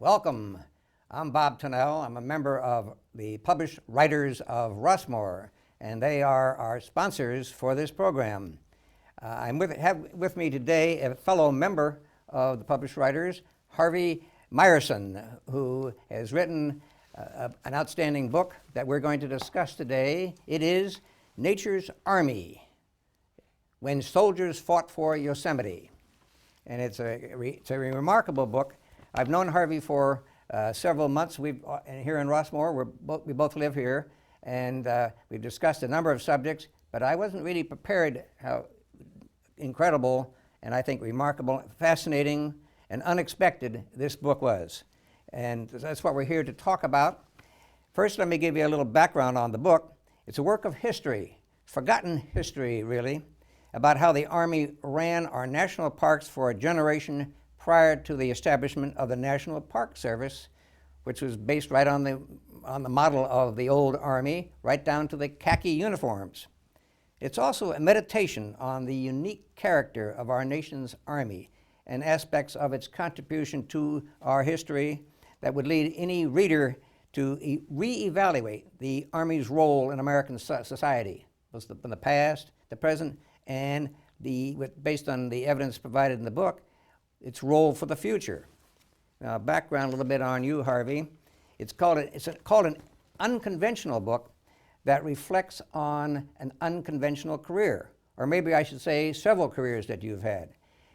Welcome. I'm Bob Tonnell. I'm a member of the Published Writers of Rossmore, and they are our sponsors for this program. Have with me today a fellow member of the Published Writers, Harvey Meyerson, who has written an outstanding book that we're going to discuss today. It is Nature's Army, When Soldiers Fought for Yosemite. And it's a remarkable book. I've known Harvey for several months. Here in Rossmore, we both live here, and we've discussed a number of subjects, but I wasn't really prepared how incredible and I think remarkable, fascinating, and unexpected this book was. And that's what we're here to talk about. First, let me give you a little background on the book. It's a work of history, forgotten history, really, about how the Army ran our national parks for a generation prior to the establishment of the National Park Service, which was based right on the model of the old Army, right down to the khaki uniforms. It's also a meditation on the unique character of our nation's Army and aspects of its contribution to our history that would lead any reader to reevaluate the Army's role in American society, both in the past, the present, and based on the evidence provided in the book, its role for the future. Now, background a little bit on you, Harvey. It's called an unconventional book that reflects on an unconventional career, or maybe I should say several careers that you've had.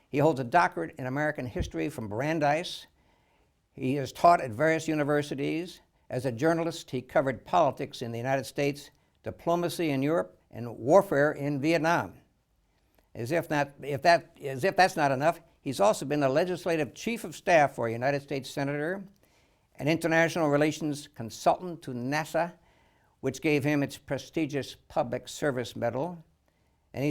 He holds a doctorate in American history from Brandeis. He has taught at various universities. As a journalist, he covered politics in the United States, diplomacy in Europe, and warfare in Vietnam. As if that's not enough, he's also been the legislative chief of staff for a United States senator, an international relations consultant to NASA, which gave him its prestigious Public Service Medal, and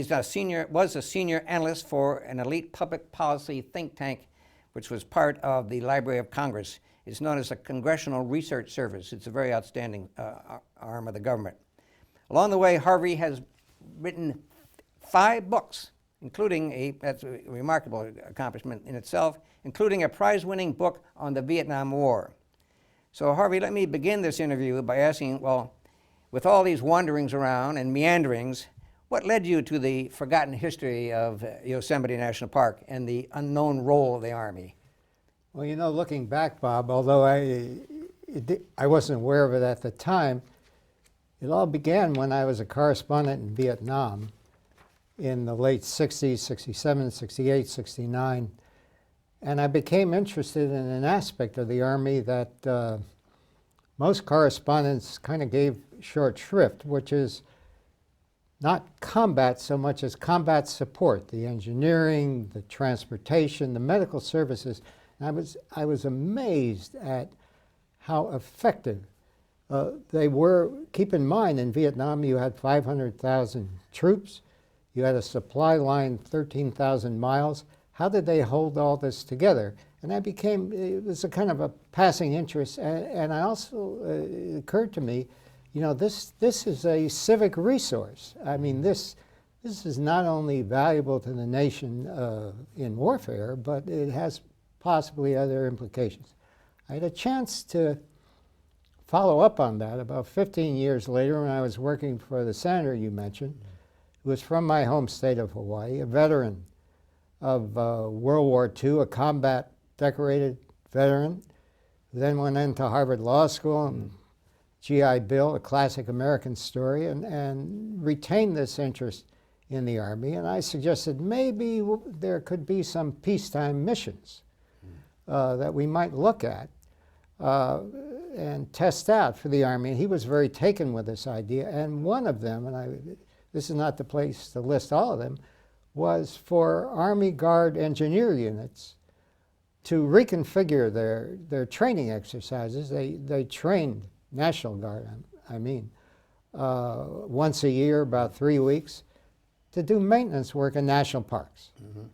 was a senior analyst for an elite public policy think tank, which was part of the Library of Congress. It's known as the Congressional Research Service. It's a very outstanding arm of the government. Along the way, Harvey has written 5 books, including that's a remarkable accomplishment in itself, including a prize-winning book on the Vietnam War. So Harvey, let me begin this interview by asking, well, with all these wanderings around and meanderings, what led you to the forgotten history of Yosemite National Park and the unknown role of the Army? Well, you know, looking back, Bob, although I wasn't aware of it at the time, it all began when I was a correspondent in Vietnam in the late 60s, 67, 68, 69. And I became interested in an aspect of the Army that most correspondents kind of gave short shrift, which is not combat so much as combat support, the engineering, the transportation, the medical services. And I was amazed at how effective they were. Keep in mind, in Vietnam, you had 500,000 troops. You had a supply line 13,000 miles. How did they hold all this together? And it was a kind of a passing interest. And I also, it occurred to me, you know, this is a civic resource. I mean, this is not only valuable to the nation in warfare, but it has possibly other implications. I had a chance to follow up on that about 15 years later when I was working for the senator you mentioned, who was from my home state of Hawaii, a veteran of World War II, a combat decorated veteran, who then went into Harvard Law School and GI Bill, a classic American story, and retained this interest in the Army. And I suggested maybe there could be some peacetime missions that we might look at and test out for the Army. And he was very taken with this idea. And one of them, and this is not the place to list all of them, was for Army Guard engineer units to reconfigure their training exercises. They trained National Guard, once a year, about 3 weeks, to do maintenance work in national parks. Mm-hmm.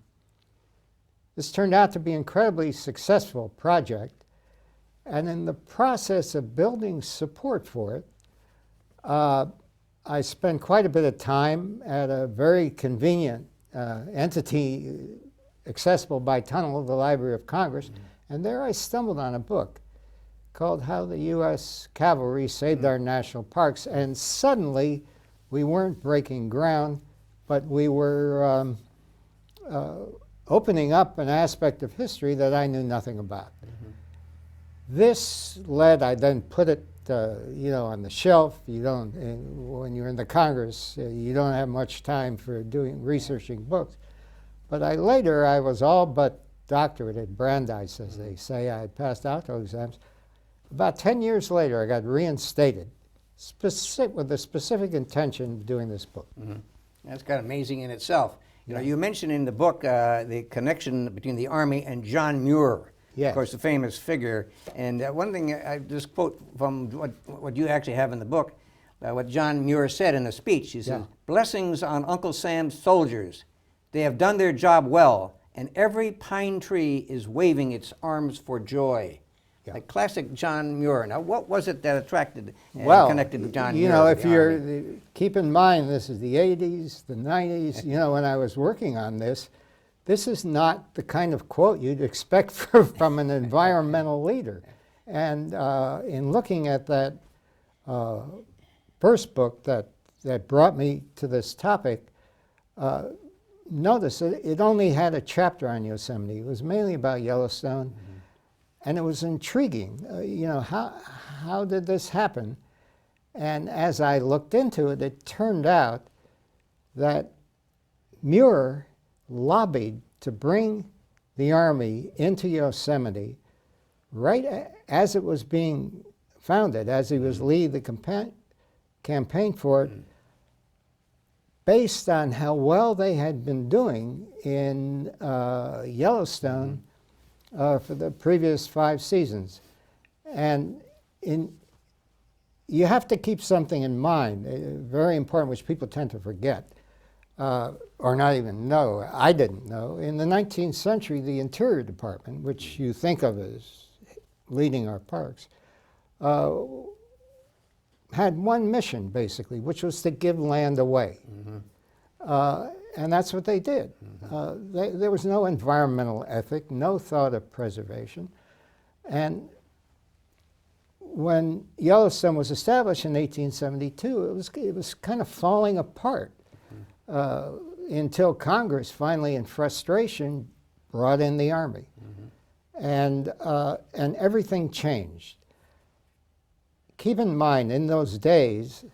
This turned out to be an incredibly successful project, and in the process of building support for it, I spent quite a bit of time at a very convenient entity accessible by tunnel of the Library of Congress, And there I stumbled on a book called How the U.S. Cavalry Saved Our National Parks. And suddenly, we weren't breaking ground, but we were opening up an aspect of history that I knew nothing about. This led, I then put it on the shelf. You don't, when you're in the Congress, you don't have much time for researching books. But I was all but doctorate at Brandeis, as they say. I had passed outro exams. About 10 years later, I got reinstated with the specific intention of doing this book. That's kind of amazing in itself. You know, you mentioned in the book the connection between the Army and John Muir. Yes. Of course, the famous figure. And one thing I just quote from what you actually have in the book, what John Muir said in a speech. He said, "Blessings on Uncle Sam's soldiers. They have done their job well, and every pine tree is waving its arms for joy." Yeah. Like classic John Muir. Now, what was it that attracted and connected with John Muir? You know, to if the you're, Army? keep in mind, this is the 80s, the 90s, you know, when I was working on this is not the kind of quote you'd expect from an environmental leader. And in looking at that first book that brought me to this topic, notice it only had a chapter on Yosemite. It was mainly about Yellowstone. And it was intriguing, you know, how did this happen? And as I looked into it, it turned out that Muir lobbied to bring the Army into Yosemite right as it was being founded, as he was leading the campaign for it, based on how well they had been doing in Yellowstone for the previous 5 seasons. And you have to keep something in mind, very important, which people tend to forget, or not even know. I didn't know. In the 19th century, the Interior Department, which you think of as leading our parks, had one mission, basically, which was to give land away. And that's what they did. There was no environmental ethic, no thought of preservation. And when Yellowstone was established in 1872, it was kind of falling apart until Congress finally, in frustration, brought in the Army. And everything changed. Keep in mind, in those days,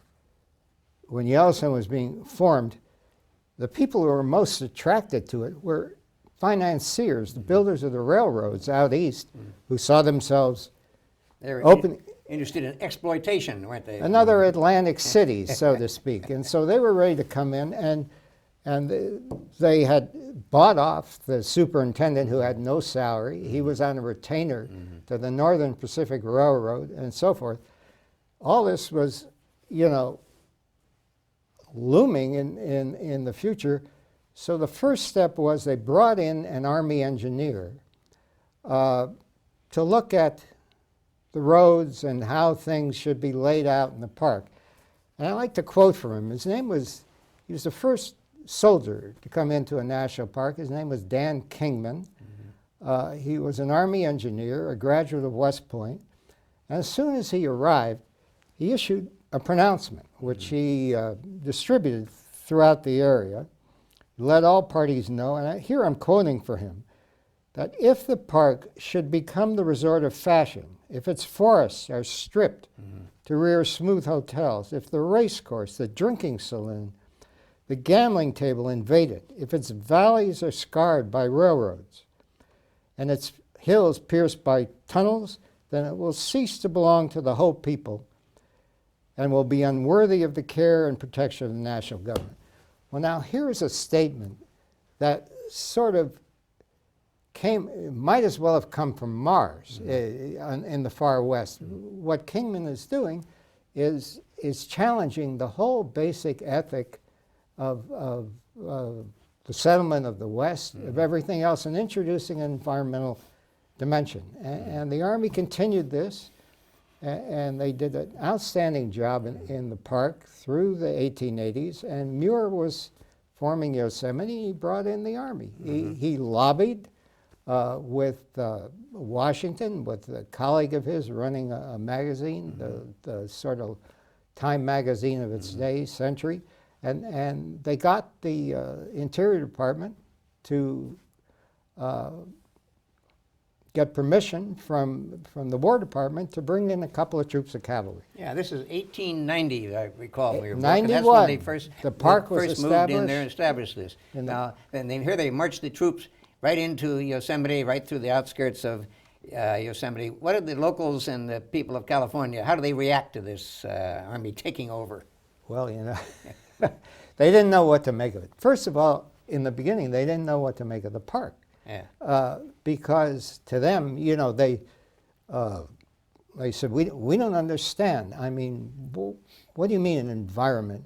when Yellowstone was being formed, the people who were most attracted to it were financiers, the builders of the railroads out east, who saw themselves interested in exploitation, weren't they? Another Atlantic City, so to speak. And so they were ready to come in, and they had bought off the superintendent who had no salary. He was on a retainer to the Northern Pacific Railroad and so forth. All this was, you know, looming in the future. So the first step was they brought in an Army engineer to look at the roads and how things should be laid out in the park. And I like to quote from him. He was the first soldier to come into a national park. His name was Dan Kingman. He was an Army engineer, a graduate of West Point. And as soon as he arrived, he issued a pronouncement, which he distributed throughout the area, let all parties know, and here I'm quoting for him, that if the park should become the resort of fashion, if its forests are stripped to rear smooth hotels, if the race course, the drinking saloon, the gambling table invaded, if its valleys are scarred by railroads, and its hills pierced by tunnels, then it will cease to belong to the whole people and will be unworthy of the care and protection of the national government. Well, now here's a statement that sort of might as well have come from Mars in the far west. What Kingman is doing is challenging the whole basic ethic of the settlement of the West, of everything else, and introducing an environmental dimension. And the Army continued this, and they did an outstanding job in the park through the 1880s. And Muir was forming Yosemite. He brought in the Army. He lobbied with Washington, with a colleague of his running a magazine, the sort of Time magazine of its day, Century, and they got the Interior Department to get permission from the War Department to bring in a couple of troops of cavalry. Yeah, this is 1890, I recall. When we were 91. That's when they first, The park was first moved in there and established. established this. In the- Now, and then here they marched the troops right into Yosemite, right through the outskirts of Yosemite. What did the locals and the people of California, how do they react to this army taking over? Well, you know, they didn't know what to make of it. First of all, in the beginning, they didn't know what to make of the park. Yeah. Because to them, you know, they said, we don't understand. I mean, what do you mean an environment?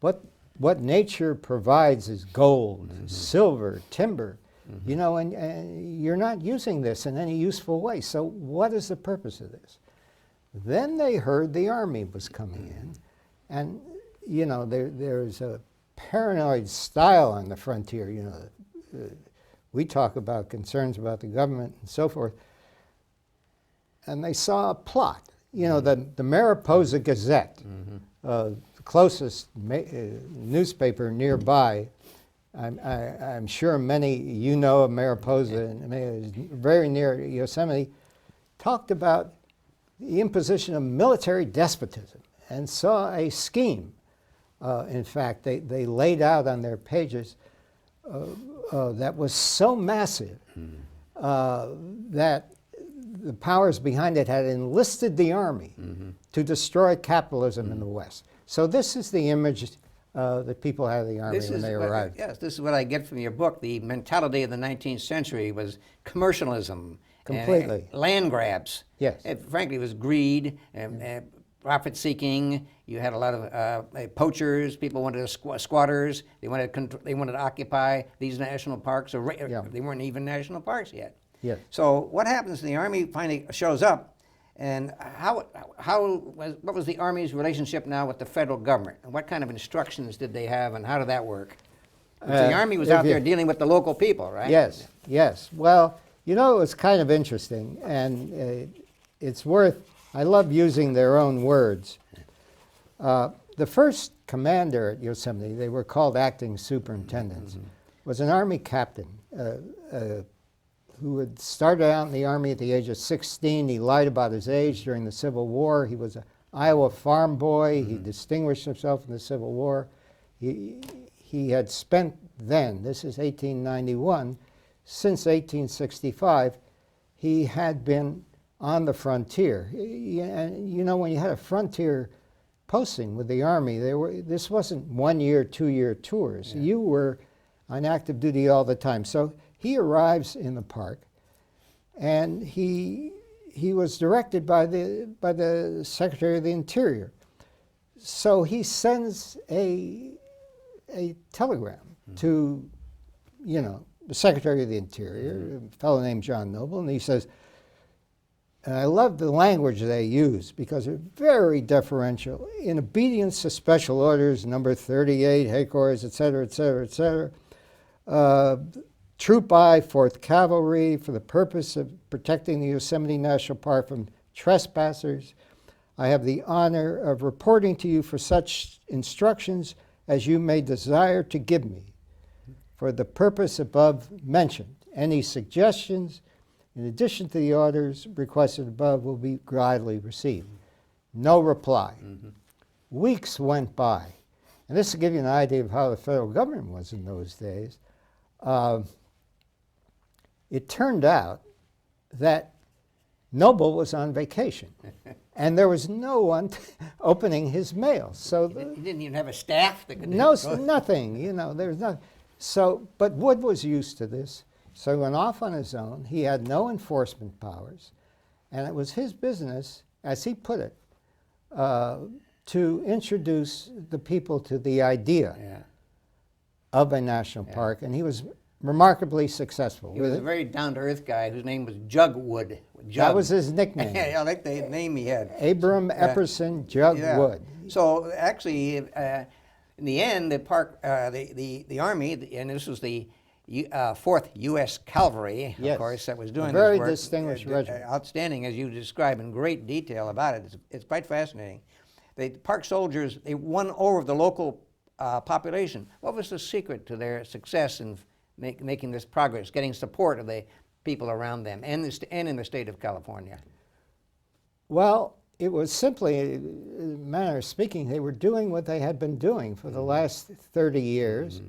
What nature provides is gold, silver, timber, you know, and you're not using this in any useful way. So what is the purpose of this? Then they heard the army was coming in, and, you know, there's a paranoid style on the frontier, you know. We talk about concerns about the government and so forth. And they saw a plot. You know, the Mariposa Gazette, the closest newspaper nearby, I'm sure many you know of Mariposa, and it's very near Yosemite, talked about the imposition of military despotism and saw a scheme. In fact, they laid out on their pages that was so massive that the powers behind it had enlisted the army to destroy capitalism in the West. So this is the image that people had of the army when they arrived. Yes, this is what I get from your book. The mentality of the 19th century was commercialism. Completely. And land grabs. Yes. Frankly, it was greed and profit seeking. You had a lot of poachers. People wanted to squatters. They wanted to occupy these national parks. Or they weren't even national parks yet. Yes. So what happens? The army finally shows up, and what was the army's relationship now with the federal government? And what kind of instructions did they have, and how did that work? The army was out there dealing with the local people, right? Yes. Yes. Well, you know, it's kind of interesting, and it's worth. I love using their own words. The first commander at Yosemite, they were called acting superintendents, was an Army captain who had started out in the Army at the age of 16. He lied about his age during the Civil War. He was an Iowa farm boy. He distinguished himself in the Civil War. He had spent then, this is 1891, since 1865, he had been on the frontier. You know, when you had a frontier posting with the Army, this wasn't 1 year, 2 year tours. You were on active duty all the time. So he arrives in the park, and he was directed by the Secretary of the Interior. So he sends a telegram to, you know, the Secretary of the Interior, a fellow named John Noble, and he says, and I love the language they use because they're very deferential. In obedience to special orders, number 38, headquarters, et cetera, et cetera, et cetera. Troop I, 4th Cavalry, for the purpose of protecting the Yosemite National Park from trespassers. I have the honor of reporting to you for such instructions as you may desire to give me for the purpose above mentioned. Any suggestions in addition to the orders requested above will be gladly received. No reply. Weeks went by. And this will give you an idea of how the federal government was in those days. It turned out that Noble was on vacation. And there was no one opening his mail. So He didn't even have a staff that could nothing, you know, there's nothing. So, but Wood was used to this. So he went off on his own. He had no enforcement powers. And it was his business, as he put it, to introduce the people to the idea of a national park. And he was remarkably successful. He was a very down-to-earth guy whose name was Jugwood. That was his nickname. Yeah, I like the name he had. Abram Epperson Jugwood. So actually, in the end, the park, the army, and this was the 4th U.S. Cavalry, Yes. of course, that was doing A very this work. distinguished regiment. Outstanding, as you describe in great detail about it. It's quite fascinating. The park soldiers, they won over the local population. What was the secret to their success in making this progress, getting support of the people around them and in the state of California? Well, it was simply, in a manner of speaking, they were doing what they had been doing for the last 30 years,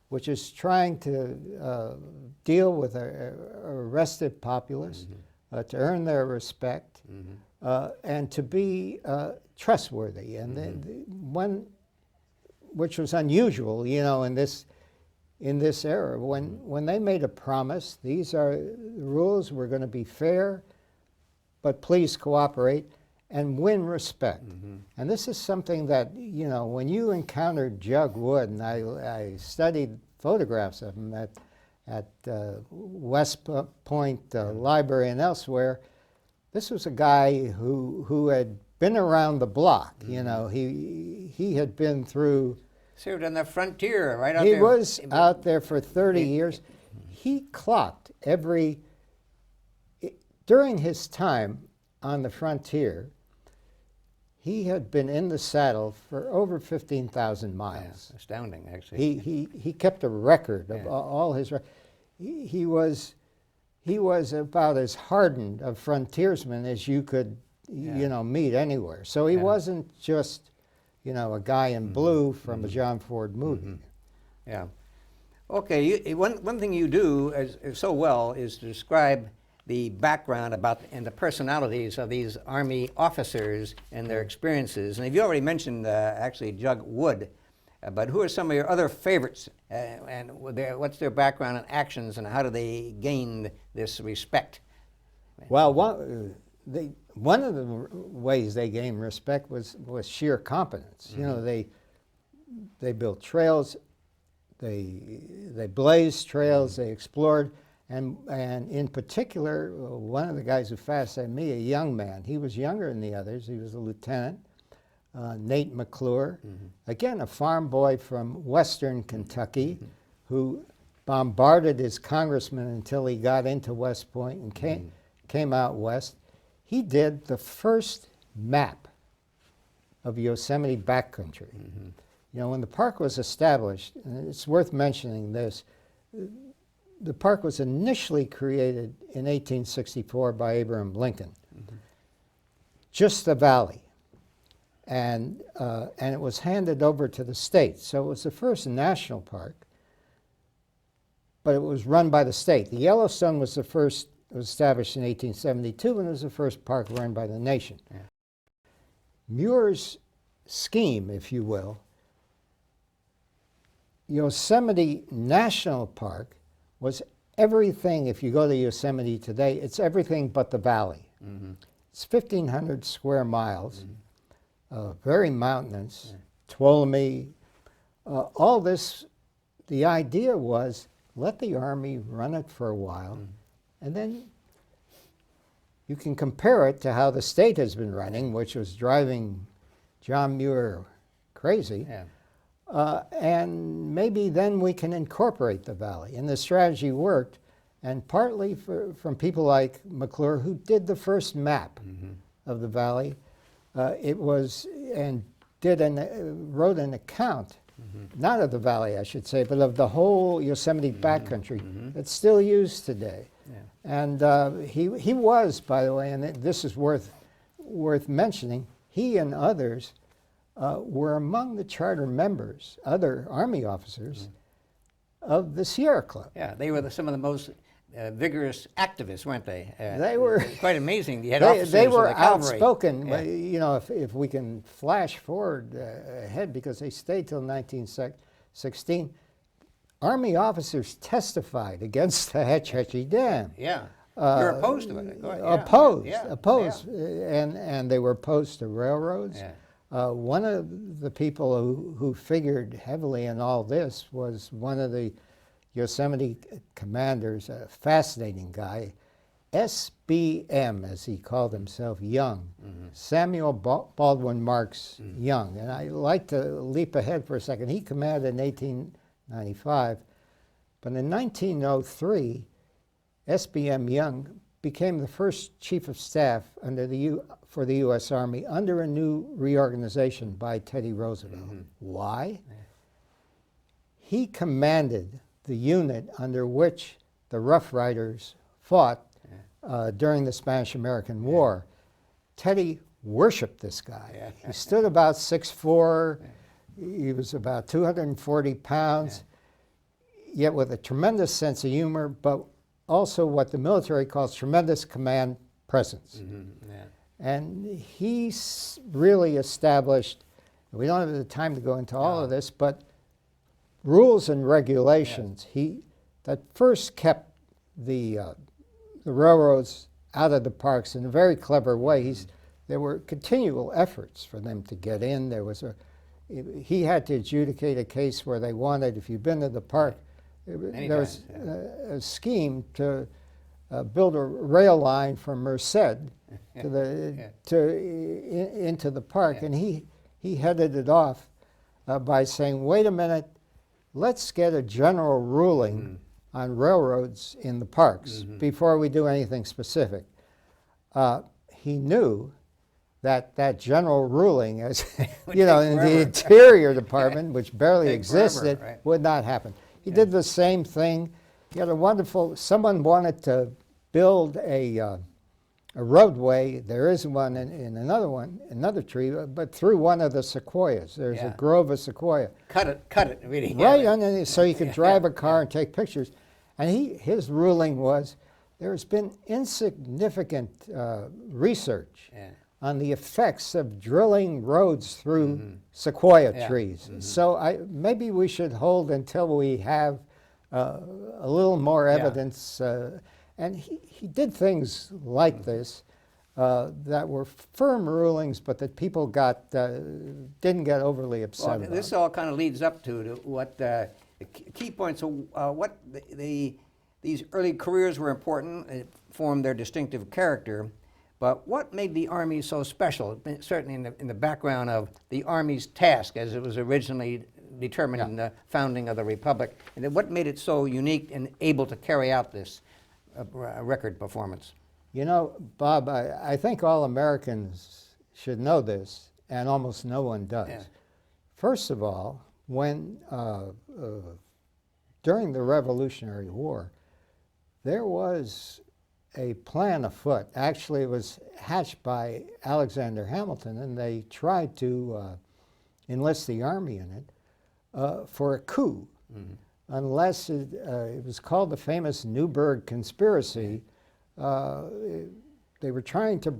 which is trying to deal with a arrested populace, to earn their respect, and to be trustworthy. And which was unusual, you know, in this era, when they made a promise, these are the rules, we're going to be fair, but please cooperate and win respect. And this is something that, you know, when you encountered Jug Wood, and I studied photographs of him at West Point Library and elsewhere, this was a guy who had been around the block. You know, he had been through. Served on the frontier, right out there. He was out there for 30 years. He clocked during his time on the frontier, he had been in the saddle for over 15,000 miles. Yeah, astounding, actually. He kept a record of all his. He was about as hardened a frontiersman as you could, you know, meet anywhere. So he wasn't just, you know, a guy in blue from a John Ford movie. Yeah. Okay. One thing you do is so well is to describe the background about and the personalities of these Army officers and their experiences. And you already mentioned actually Jug Wood, but who are some of your other favorites, and what's their background and actions, and how do they gain this respect? Well, one of the ways they gained respect was sheer competence. You know, they built trails, they blazed trails, they explored. And in particular, one of the guys who fascinated me, a young man, he was younger than the others, he was a lieutenant, Nate McClure, again, a farm boy from western Kentucky, who bombarded his congressman until he got into West Point and came out west. He did the first map of Yosemite backcountry. You know, when the park was established, and it's worth mentioning this, the park was initially created in 1864 by Abraham Lincoln, just the valley, and it was handed over to the state. So it was the first national park, but it was run by the state. The Yellowstone was the first, it was established in 1872, and it was the first park run by the nation. Yeah. Muir's scheme, if you will, Yosemite National Park was everything. If you go to Yosemite today, it's everything but the valley. It's 1,500 square miles, very mountainous, Tuolumne, all this. The idea was let the Army run it for a while, and then you can compare it to how the state has been running, which was driving John Muir crazy. Yeah. And maybe then we can incorporate the valley. And the strategy worked, and partly from people like McClure, who did the first map of the valley. It was, and wrote an account, not of the valley, I should say, but of the whole Yosemite backcountry that's still used today. Yeah. And he was, by the way, and this is worth mentioning, he and others were among the charter members, other Army officers, of the Sierra Club. Yeah, they were some of the most vigorous activists, weren't they? They were quite amazing. You had they were of the cavalry. outspoken. Yeah. You know, if we can flash forward ahead, because they stayed till 1916, Army officers testified against the Hetch Hetchy Dam. Yeah. You're opposed to it. Opposed, and they were opposed to railroads. Yeah. One of the people who figured heavily in all this was one of the Yosemite commanders, a fascinating guy, SBM, as he called himself, Young, Samuel Baldwin Marks Young. And I'd like to leap ahead for a second. He commanded in 1895, But in 1903, SBM Young became the first chief of staff for the U.S. Army under a new reorganization by Teddy Roosevelt. Why? He commanded the unit under which the Rough Riders fought during the Spanish-American War. Teddy worshipped this guy. He stood about 6'4". He was about 240 pounds, yet with a tremendous sense of humor, but also what the military calls tremendous command presence. And he really established, we don't have the time to go into all of this, but rules and regulations. That first kept the railroads out of the parks in a very clever way. There were continual efforts for them to get in. He had to adjudicate a case where they wanted, if you've been to the park, there was a scheme to build a rail line from Merced into the park, and he headed it off by saying, "Wait a minute, let's get a general ruling on railroads in the parks before we do anything specific." He knew that general ruling, as you know, in the Interior Department, which barely existed, would not happen. He did the same thing. He had a wonderful, someone wanted to build a roadway. There is one in another tree, but through one of the sequoias. There's a grove of sequoia. Cut it, really. Right, so you could drive a car and take pictures. And his ruling was, there's been insignificant research on the effects of drilling roads through sequoia trees. So maybe we should hold until we have a little more evidence. And he did things like this that were firm rulings, but that people didn't get overly upset about. This all kind of leads up to what the key points of what these early careers were important. It formed their distinctive character. But what made the Army so special, certainly in the background of the Army's task as it was originally determined in the founding of the Republic, and what made it so unique and able to carry out this record performance? You know, Bob, I think all Americans should know this, and almost no one does. First of all, when during the Revolutionary War, there was a plan afoot. Actually, it was hatched by Alexander Hamilton, and they tried to enlist the Army in it for a coup. Unless it was called the famous Newburgh Conspiracy. They were trying to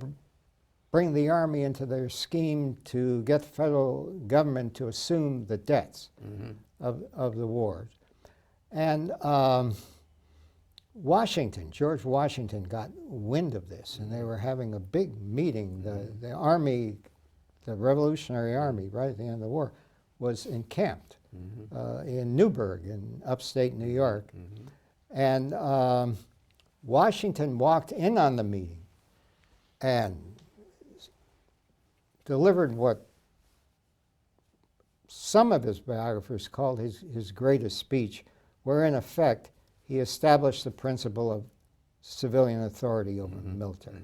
bring the Army into their scheme to get the federal government to assume the debts of the wars. And George Washington got wind of this, and they were having a big meeting. The Army, the Revolutionary Army, right at the end of the war, was encamped in Newburgh in upstate New York. And Washington walked in on the meeting and delivered what some of his biographers called his greatest speech, where in effect he established the principle of civilian authority over the military.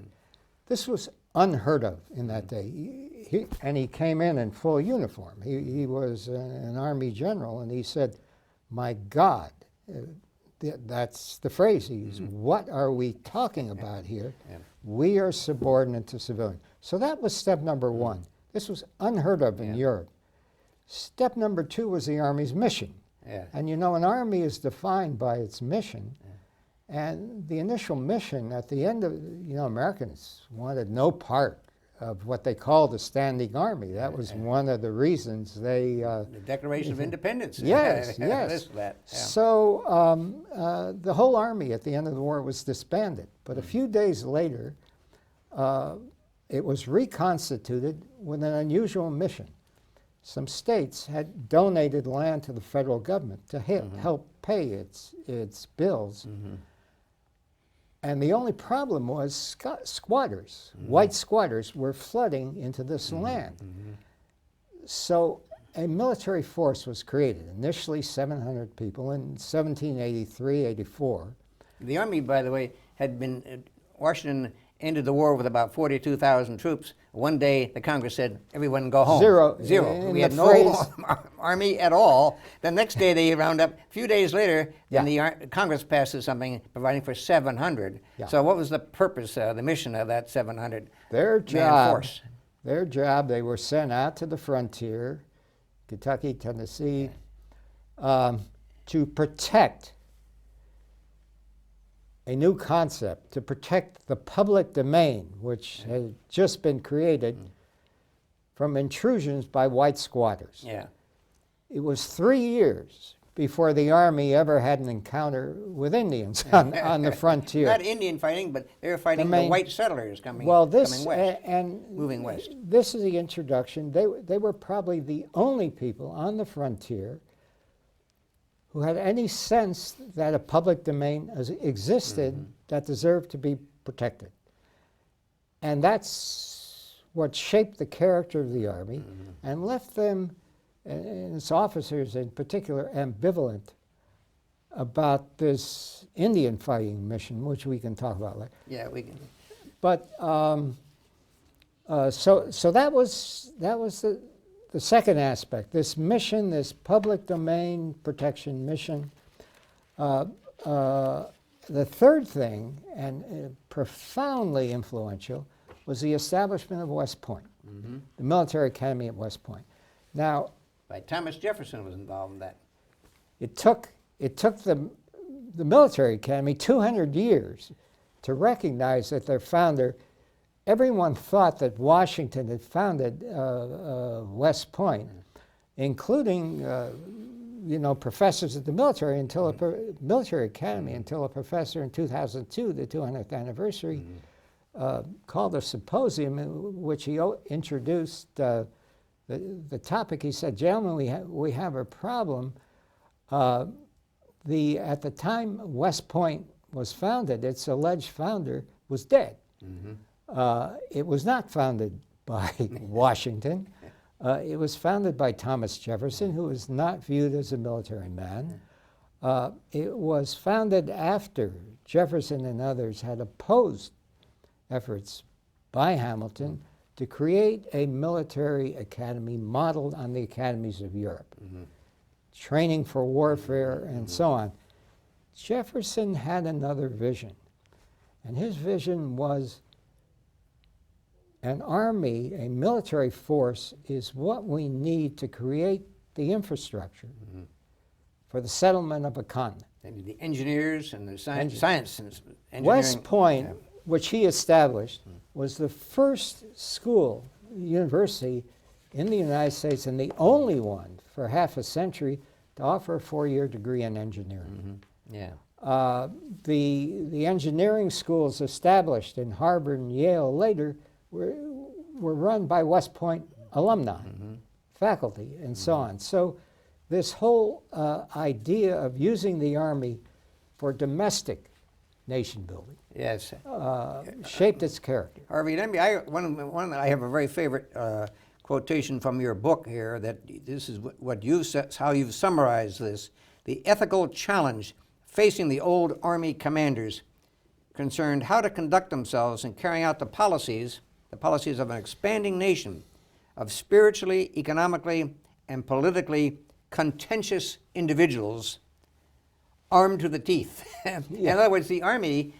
This was unheard of in that day. And he came in full uniform. He was an Army general, and he said, "My God," that's the phrase he used, "what are we talking about here? We are subordinate to civilians." So that was step number one. This was unheard of in Europe. Step number two was the Army's mission. And you know, an Army is defined by its mission. And the initial mission at the end of, you know, Americans wanted no part of what they called a standing army. That was one of the reasons they... the Declaration of Independence. Yes, yes. So the whole army at the end of the war was disbanded. But a few days later, it was reconstituted with an unusual mission. Some states had donated land to the federal government to help pay its bills. And the only problem was squatters, white squatters, were flooding into this land. So a military force was created, initially 700 people in 1783, 84. The Army, by the way, had been, Washington ended the war with about 42,000 troops. One day, the Congress said, everyone go home. Zero. Zero. We In had the no phrase- Army at all. The next day, they round up. A few days later, Yeah. then the Congress passes something providing for 700. Yeah. So what was the purpose, the mission of that 700 Their man job, force? they were sent out to the frontier, Kentucky, Tennessee, to protect a new concept, to protect the public domain, which had just been created from intrusions by white squatters. Yeah. It was 3 years before the Army ever had an encounter with Indians on the frontier. Not Indian fighting, but they were fighting the main- white settlers coming, Well, coming west. moving west. This is the introduction. They were probably the only people on the frontier who had any sense that a public domain existed that deserved to be protected. And that's what shaped the character of the Army and left them, and its officers in particular, ambivalent about this Indian fighting mission, which we can talk about later. Yeah, we can. But so that was the second aspect. This mission, this public domain protection mission. The third thing, and profoundly influential, was the establishment of West Point, the military academy at West Point. Now, By Thomas Jefferson was involved in that. it took the military academy 200 years to recognize that their founder. Everyone thought that Washington had founded West Point, including professors at the military military academy, until a professor in 2002, the 200th anniversary, called a symposium in which he introduced the topic. He said, "Gentlemen, we have a problem. At the time West Point was founded, its alleged founder was dead. It was not founded by Washington. It was founded by Thomas Jefferson, who was not viewed as a military man. It was founded after Jefferson and others had opposed efforts by Hamilton to create a military academy modeled on the academies of Europe, training for warfare and so on. Jefferson had another vision, and his vision was an army, a military force, is what we need to create the infrastructure for the settlement of a continent. And the engineers and the science and engineering. West Point, which he established, was the first school, university in the United States, and the only one for half a century to offer a 4-year degree in engineering. Yeah. The engineering schools established in Harvard and Yale later were run by West Point alumni, faculty, and so on. So this whole idea of using the Army for domestic nation building Yes. shaped its character. Harvey, I have a very favorite quotation from your book here, that this is how you've summarized this. The ethical challenge facing the old Army commanders concerned how to conduct themselves in carrying out the policies of an expanding nation of spiritually, economically, and politically contentious individuals armed to the teeth. In other words, the Army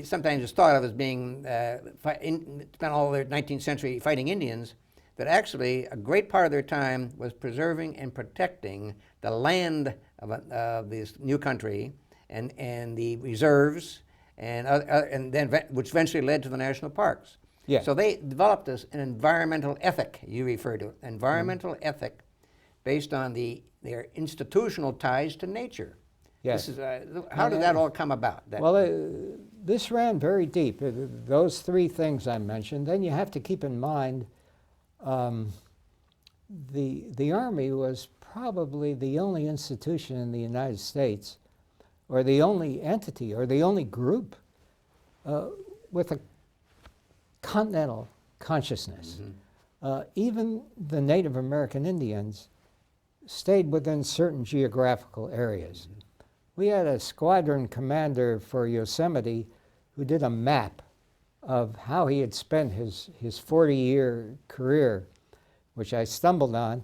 sometimes is thought of as being spent all their 19th century fighting Indians, but actually a great part of their time was preserving and protecting the land of this new country and the reserves, and then which eventually led to the national parks. Yeah. So they developed an environmental ethic, you refer to, environmental ethic based on their institutional ties to nature. Yes. This is, how did that all come about? Well, this ran very deep. Those three things I mentioned. Then you have to keep in mind the Army was probably the only institution in the United States, or the only entity, or the only group with a continental consciousness. even the Native American Indians stayed within certain geographical areas. We had a squadron commander for Yosemite who did a map of how he had spent his 40-year career, which I stumbled on,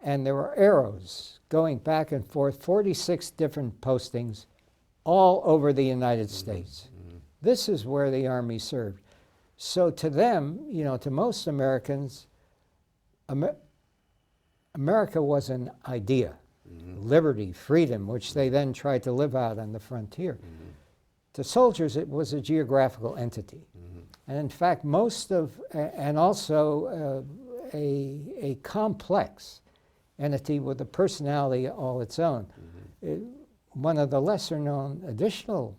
and there were arrows going back and forth, 46 different postings all over the United States. This is where the Army served. So to them, you know, to most Americans, America was an idea, liberty, freedom, which they then tried to live out on the frontier. To soldiers, it was a geographical entity. And in fact, most of, and also a complex entity with a personality all its own. One of the lesser known additional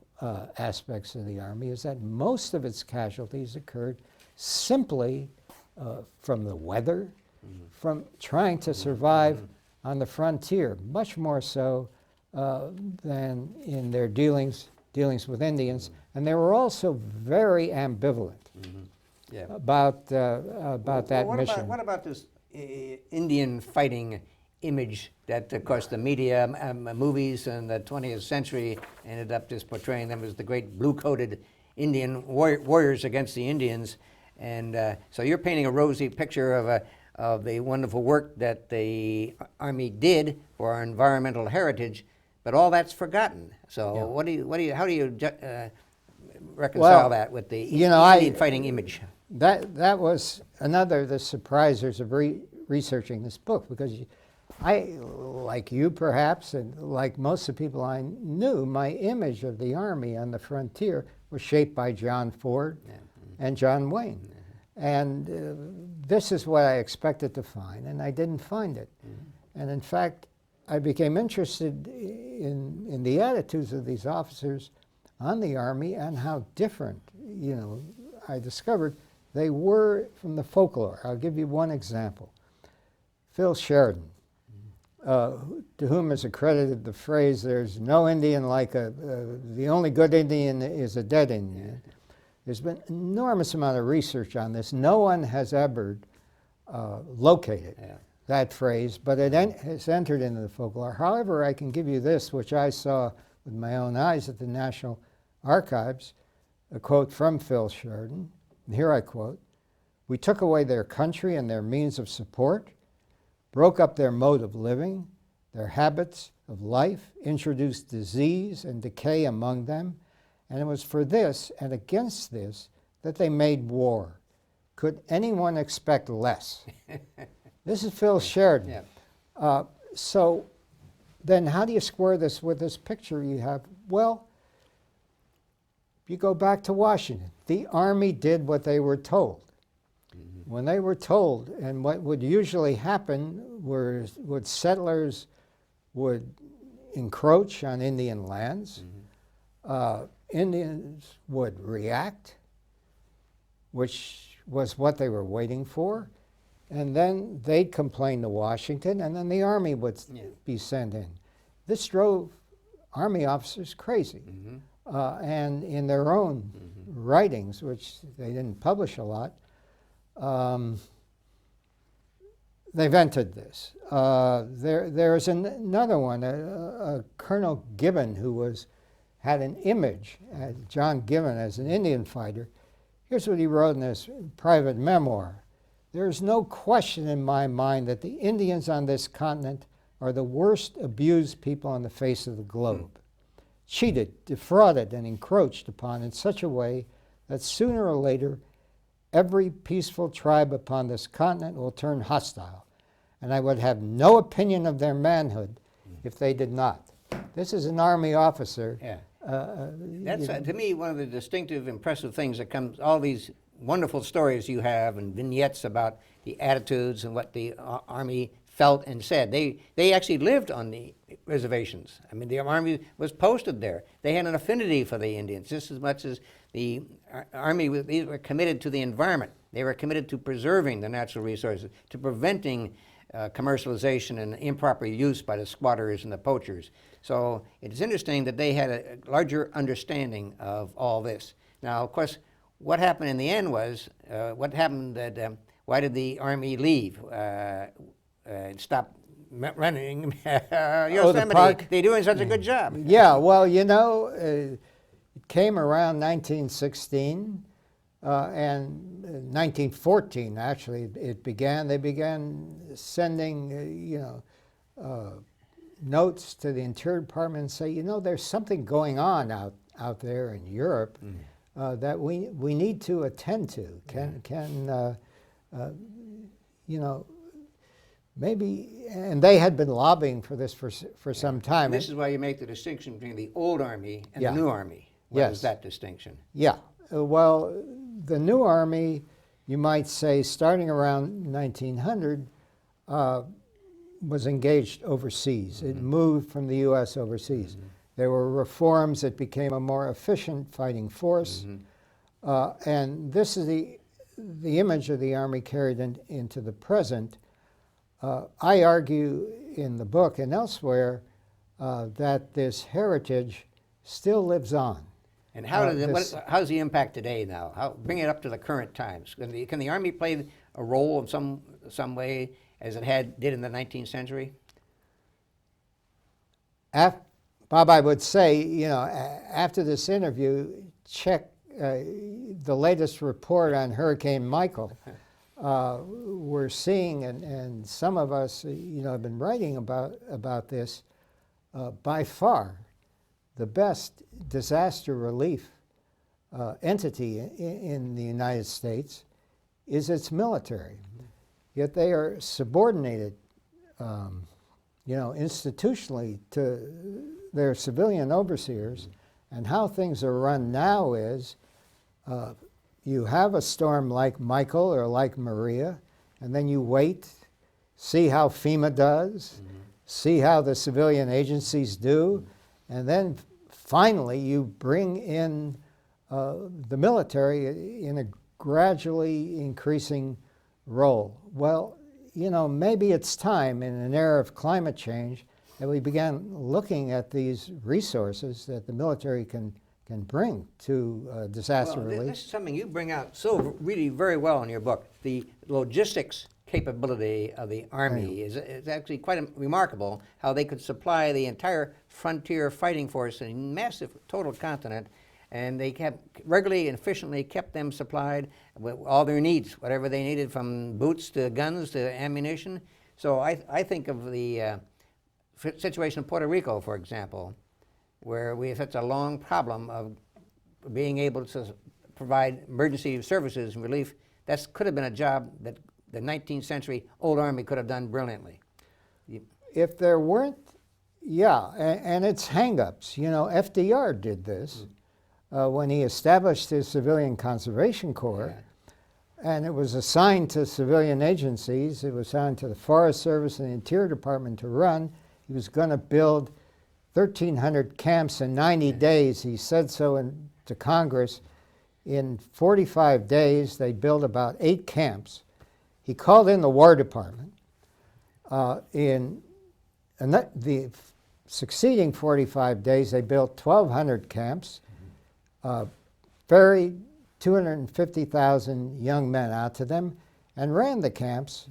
aspects of the Army is that most of its casualties occurred simply from the weather, from trying to survive on the frontier, much more so than in their dealings with Indians. And they were also very ambivalent about that mission. What about this Indian fighting image that, of course, the media, movies in the 20th century ended up just portraying them as the great blue-coated Indian warriors against the Indians? And so you're painting a rosy picture of the wonderful work that the Army did for our environmental heritage, but all that's forgotten. So how do you reconcile that with the Indian fighting image? That was another of the surprises of researching this book, because I, like you perhaps, and like most of the people I knew, my image of the Army on the frontier was shaped by John Ford and John Wayne. And this is what I expected to find, and I didn't find it. And in fact, I became interested in the attitudes of these officers on the Army and how different, you know, I discovered they were from the folklore. I'll give you one example. Phil Sheridan, to whom is accredited the phrase, "There's no Indian like the only good Indian is a dead Indian." There's been an enormous amount of research on this. No one has ever located that phrase, but it has entered into the folklore. However, I can give you this, which I saw with my own eyes at the National Archives, a quote from Phil Sheridan. And here I quote, "We took away their country and their means of support, broke up their mode of living, their habits of life, introduced disease and decay among them, and it was for this and against this that they made war. Could anyone expect less?" This is Phil Sheridan. So then how do you square this with this picture you have? Well, you go back to Washington. The Army did what they were told. When they were told, and what would usually happen was settlers would encroach on Indian lands. Indians would react, which was what they were waiting for, and then they'd complain to Washington, and then the Army would be sent in. This drove Army officers crazy. And in their own writings, which they didn't publish a lot, they vented this. There's another one, a Colonel Gibbon, who had an image, John Gibbon, as an Indian fighter. Here's what he wrote in his private memoir. "There is no question in my mind that the Indians on this continent are the worst abused people on the face of the globe. Cheated, defrauded, and encroached upon in such a way that sooner or later every peaceful tribe upon this continent will turn hostile, and I would have no opinion of their manhood if they did not." This is an Army officer. That's, to me, one of the distinctive, impressive things that comes, all these wonderful stories you have and vignettes about the attitudes and what the Army felt and said. They actually lived on the reservations. I mean, the Army was posted there. They had an affinity for the Indians just as much as the Army. They were committed to the environment. They were committed to preserving the natural resources, to preventing commercialization and improper use by the squatters and the poachers. So it's interesting that they had a larger understanding of all this. Now, of course, what happened in the end was, what happened that Why did the Army leave? Stop running Yosemite. park? They're doing such a good job. Yeah, well, you know, it came around 1916 and 1914, actually, it began. They began sending, notes to the Interior Department and say, you know, there's something going on out there in Europe that we need to attend to. Maybe, and they had been lobbying for this for some time. This is why you make the distinction between the old Army and Yeah. the new Army. What is that distinction? Yeah, well, the new Army, you might say, starting around 1900, was engaged overseas. It moved from the U.S. overseas. There were reforms. It became a more efficient fighting force. And this is the image of the Army carried into the present. I argue in the book and elsewhere that this heritage still lives on. And how's the impact today now? Bring it up to the current times. Can the Army play a role in some way as it did in the 19th century? Bob, I would say, you know, after this interview, check the latest report on Hurricane Michael. We're seeing, and some of us, you know, have been writing about this, by far the best disaster relief entity in the United States is its military. Yet they are subordinated, institutionally to their civilian overseers. And how things are run now is you have a storm like Michael or like Maria, and then you wait, see how FEMA does, see how the civilian agencies do, and then finally you bring in the military in a gradually increasing role. Well, you know, maybe it's time in an era of climate change that we began looking at these resources that the military can bring to disaster relief. This is something you bring out so really very well in your book. The logistics capability of the Army is actually quite remarkable, how they could supply the entire frontier fighting force in a massive total continent, and they regularly and efficiently kept them supplied with all their needs, whatever they needed, from boots to guns to ammunition. So I think of the situation in Puerto Rico, for example, where we have such a long problem of being able to provide emergency services and relief. That could have been a job that the 19th century old Army could have done brilliantly. If there weren't, and it's hang-ups. You know, FDR did this when he established his Civilian Conservation Corps, and it was assigned to civilian agencies. It was assigned to the Forest Service and the Interior Department to run. He was going to build 1,300 camps in 90 days. He said so to Congress. In 45 days, they built about 8 camps. He called in the War Department. In the succeeding 45 days, they built 1,200 camps, ferried 250,000 young men out to them, and ran the camps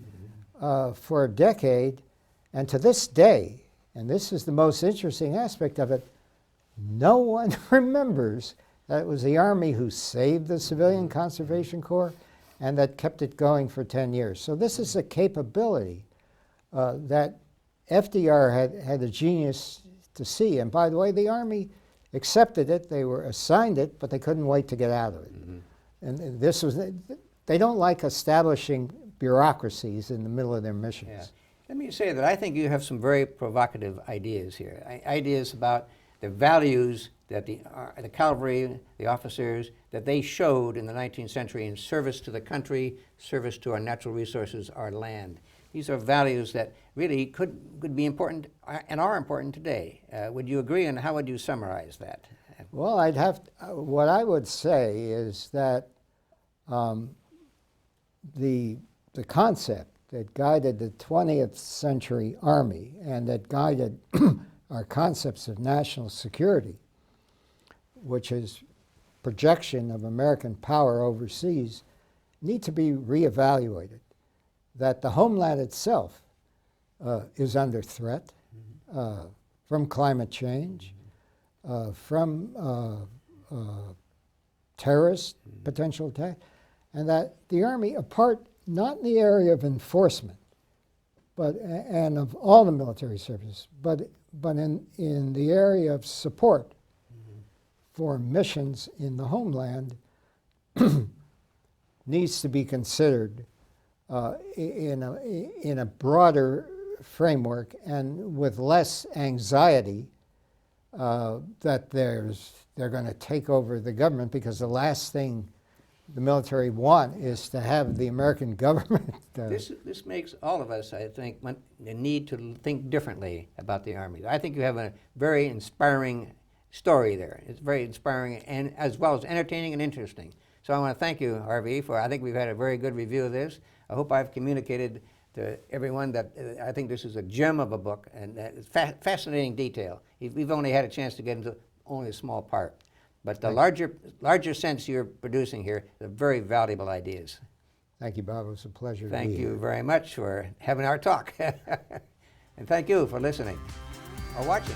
for a decade. And to this day, and this is the most interesting aspect of it, no one remembers that it was the Army who saved the Civilian Conservation Corps and that kept it going for 10 years. So this is a capability that FDR had the genius to see. And by the way, the Army accepted it. They were assigned it, but they couldn't wait to get out of it. And this was, they don't like establishing bureaucracies in the middle of their missions. Yeah. Let me say that I think you have some very provocative ideas here. Ideas about the values that the cavalry, the officers, that they showed in the 19th century in service to the country, service to our natural resources, our land. These are values that really could be important and are important today. Would you agree, and how would you summarize that? Well, what I would say is that the concept that guided the 20th century Army and that guided our concepts of national security, which is projection of American power overseas, need to be reevaluated, that the homeland itself is under threat from climate change, from terrorist potential attack, and that the Army, apart not in the area of enforcement, but and of all the military services, but in the area of support for missions in the homeland, needs to be considered in a broader framework and with less anxiety that they're going to take over the government, because the last thing the military want is to have the American government. This makes all of us, I think, the need to think differently about the Army. I think you have a very inspiring story there. It's very inspiring and as well as entertaining and interesting. So I want to thank you, Harvey, for I think we've had a very good review of this. I hope I've communicated to everyone that I think this is a gem of a book, and it's fascinating detail. We've only had a chance to get into only a small part. But the larger sense you're producing here, are very valuable ideas. Thank you, Bob. It was a pleasure to be Thank you here. very much for having our talk. And thank you for listening or watching.